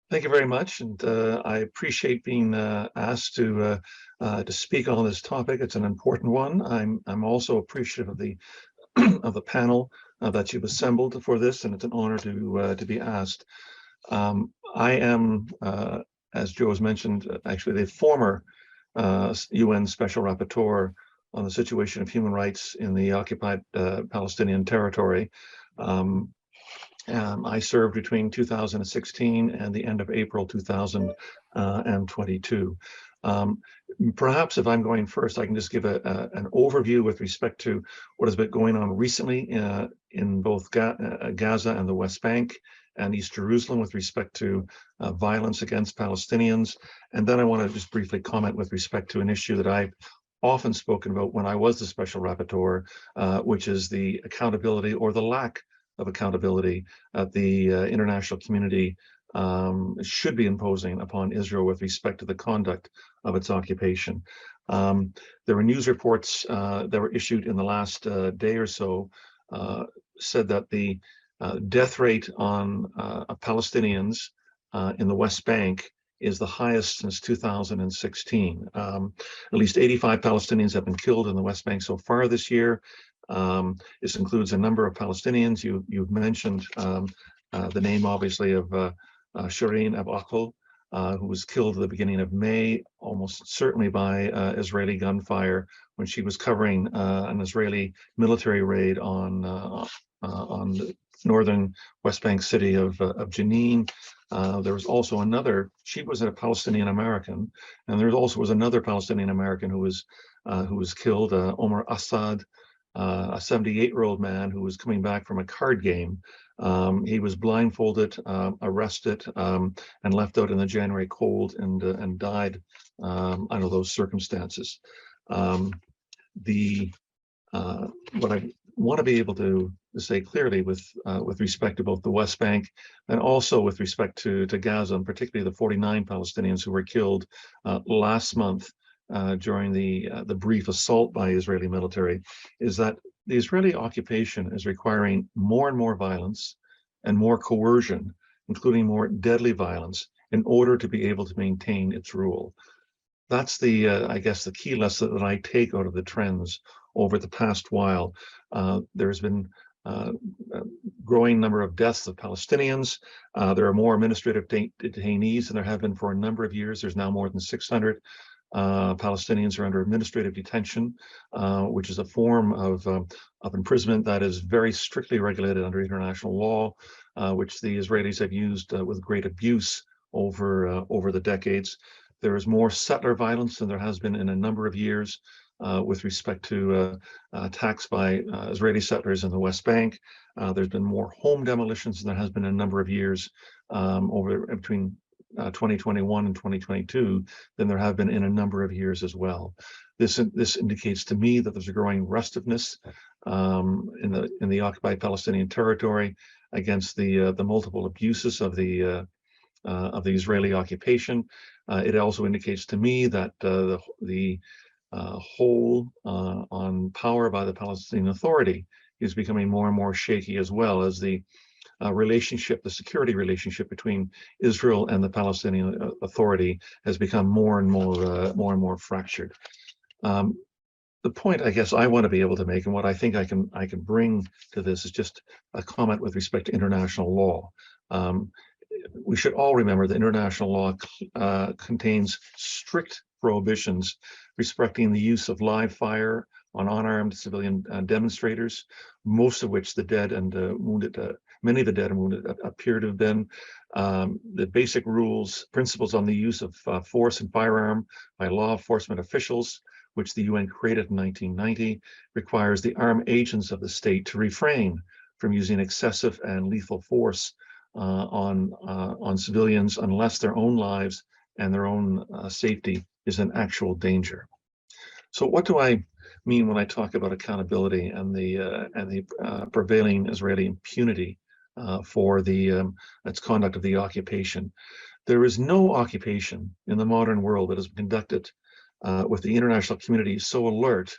Thank you very much, and I appreciate being asked to speak on this topic. It's an important one. I'm also appreciative of the of the panel that you've assembled for this, and it's an honor to be asked. I am, as Joe has mentioned, actually the former UN Special Rapporteur on the situation of human rights in the occupied Palestinian territory. I served between 2016 and the end of April 2022. Perhaps if I'm going first, I can just give an overview with respect to what has been going on recently in both Gaza and the West Bank and East Jerusalem with respect to violence against Palestinians. And then I want to just briefly comment with respect to an issue that I've often spoken about when I was the Special Rapporteur, which is the accountability or the lack of accountability that the international community should be imposing upon Israel with respect to the conduct of its occupation. There were news reports that were issued in the last day or so said that the death rate on Palestinians in the West Bank is the highest since 2016. At least 85 Palestinians have been killed in the West Bank so far this year. This includes a number of Palestinians. You've mentioned the name, obviously, of Shireen Abu Akleh, who was killed at the beginning of May, almost certainly by Israeli gunfire when she was covering an Israeli military raid on the northern West Bank city of Jenin. There was also another. She was a Palestinian American, and there also was another Palestinian American who was killed, Omar Assad. A 78-year-old man who was coming back from a card game. He was blindfolded, arrested, and left out in the January cold and died under those circumstances. What I want to be able to say clearly with respect to both the West Bank and also with respect to Gaza, and particularly the 49 Palestinians who were killed last month during the brief assault by Israeli military, is that the Israeli occupation is requiring more and more violence and more coercion, including more deadly violence, in order to be able to maintain its rule. That's the, I guess, the key lesson that I take out of the trends over the past while. There's been a growing number of deaths of Palestinians. There are more administrative detainees than there have been for a number of years. There's now more than 600. Palestinians are under administrative detention, which is a form of imprisonment that is very strictly regulated under international law, which the Israelis have used with great abuse over the decades. There is more settler violence than there has been in a number of years with respect to attacks by Israeli settlers in the West Bank. There's been more home demolitions than there has been in a number of years between 2021 and 2022 than there have been in a number of years as well. This indicates to me that there's a growing restiveness in the occupied Palestinian territory against the multiple abuses of the Israeli occupation. It also indicates to me that the hold on power by the Palestinian Authority is becoming more and more shaky, as well as the the security relationship between Israel and the Palestinian Authority has become more and more fractured. The point I guess I want to be able to make, and what I think I can bring to this, is just a comment with respect to international law. We should all remember that international law contains strict prohibitions respecting the use of live fire on unarmed civilian demonstrators, most of which the dead and wounded, many of the dead and wounded appear to have been. The basic principles on the use of force and firearm by law enforcement officials, which the UN created in 1990, requires the armed agents of the state to refrain from using excessive and lethal force on civilians unless their own lives and their own safety is in actual danger. So what do I mean when I talk about accountability and the prevailing Israeli impunity for its conduct of the occupation? There is no occupation in the modern world that has been conducted with the international community so alert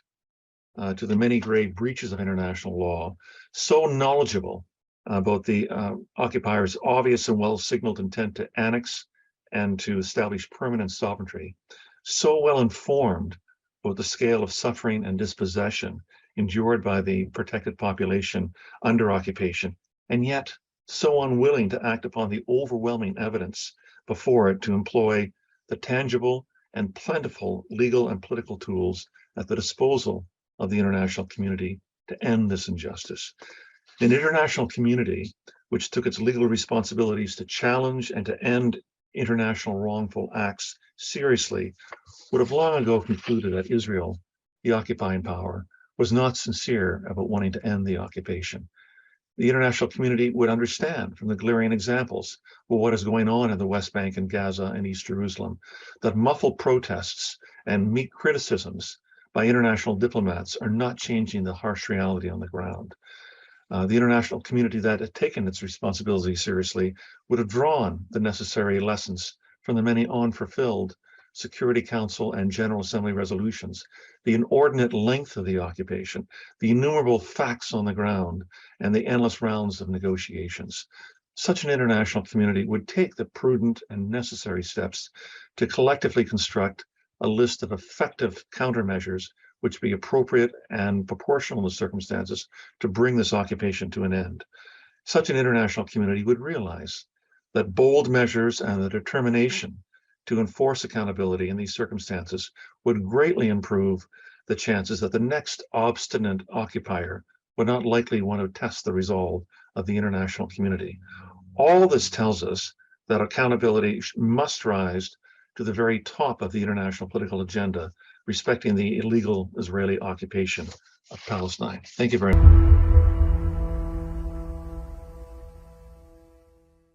to the many grave breaches of international law, so knowledgeable about the occupiers' obvious and well-signaled intent to annex and to establish permanent sovereignty, so well informed about the scale of suffering and dispossession endured by the protected population under occupation, and yet so unwilling to act upon the overwhelming evidence before it to employ the tangible and plentiful legal and political tools at the disposal of the international community to end this injustice. An international community which took its legal responsibilities to challenge and to end international wrongful acts seriously would have long ago concluded that Israel, the occupying power, was not sincere about wanting to end the occupation. The international community would understand from the glaring examples of what is going on in the West Bank and Gaza and East Jerusalem that muffled protests and meek criticisms by international diplomats are not changing the harsh reality on the ground. The international community that had taken its responsibility seriously would have drawn the necessary lessons from the many unfulfilled Security Council and General Assembly resolutions, the inordinate length of the occupation, the innumerable facts on the ground, and the endless rounds of negotiations. Such an international community would take the prudent and necessary steps to collectively construct a list of effective countermeasures which be appropriate and proportional to circumstances to bring this occupation to an end. Such an international community would realize that bold measures and the determination to enforce accountability in these circumstances would greatly improve the chances that the next obstinate occupier would not likely want to test the resolve of the international community. All this tells us that accountability must rise to the very top of the international political agenda, respecting the illegal Israeli occupation of Palestine. Thank you very much.